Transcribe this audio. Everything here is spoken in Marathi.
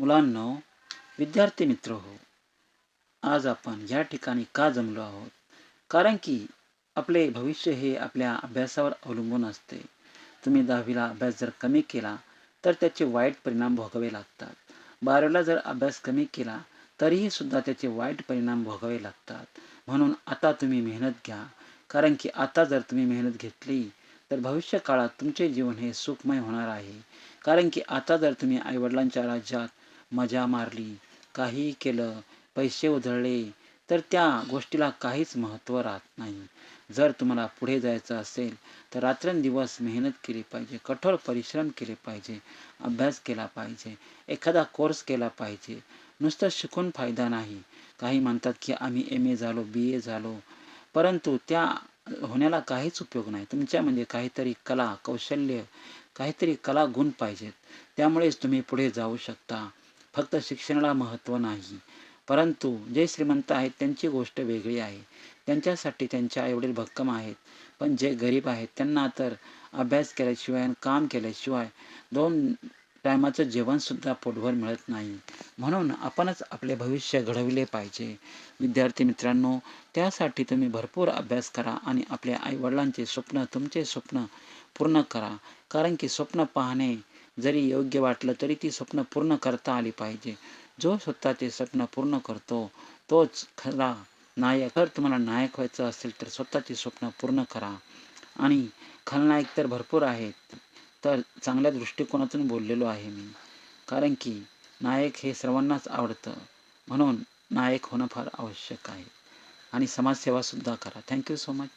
मुलांनो, विद्यार्थी मित्र हो, आज आपण या ठिकाणी का जमलो आहोत? कारण की आपले भविष्य हे आपल्या अभ्यासावर अवलंबून असते. तुम्ही 10वीला अभ्यास जर कमी केला, तर त्याचे वाईट परिणाम भोगावे लागतात. 12वीला जर अभ्यास कमी केला, तरीही सुद्धा त्याचे वाईट परिणाम भोगावे लागतात. म्हणून आता तुम्ही मेहनत घ्या. कारण की आता जर तुम्ही मेहनत घेतली, तर भविष्य काळात तुमचे जीवन हे सुखमय होणार आहे. कारण की आता जर तुम्ही आई राज्यात मजा मारली, काहीही केलं, पैसे उधळले, तर त्या गोष्टीला काहीच महत्त्व राहत नाही. जर तुम्हाला पुढे जायचं असेल, तर रात्रंदिवस मेहनत केली पाहिजे, कठोर परिश्रम केले पाहिजे, अभ्यास केला पाहिजे, एखादा कोर्स केला पाहिजे. नुसतं शिकून फायदा नाही. काही म्हणतात की आम्ही MA झालो, BA झालो, परंतु त्या होण्याला काहीच उपयोग नाही. तुमच्यामध्ये काहीतरी कला, कौशल्य, काहीतरी कला गुण पाहिजेत. त्यामुळेच तुम्ही पुढे जाऊ शकता. फक्त शिक्षणाला महत्त्व नाही. परंतु जे श्रीमंत आहेत त्यांची गोष्ट वेगळी आहे. त्यांच्यासाठी त्यांचे आई-वडील भक्कम आहेत. पण जे गरीब आहेत त्यांना तर अभ्यास केल्याशिवाय आणि काम केल्याशिवाय 2 टायमाचं जेवणसुद्धा पोटभर मिळत नाही. म्हणून आपणच आपले भविष्य घडविले पाहिजे. विद्यार्थी मित्रांनो, त्यासाठी तुम्ही भरपूर अभ्यास करा आणि आपल्या आई स्वप्न, तुमचे स्वप्न पूर्ण करा. कारण की स्वप्न पाहणे जरी योग्य वाटलं तरी ती स्वप्न पूर्ण करता आली पाहिजे. जो स्वतःचे स्वप्न पूर्ण करतो तोच खरा नायक. जर तुम्हाला नायक व्हायचं असेल तर स्वतःची स्वप्न पूर्ण करा. आणि खलनायक तर भरपूर आहेत. तर चांगल्या दृष्टिकोनातून बोललेलो आहे मी. कारण की नायक हे सर्वांनाच आवडतं. म्हणून नायक होणं फार आवश्यक आहे. आणि समाजसेवासुद्धा करा. Thank you so much.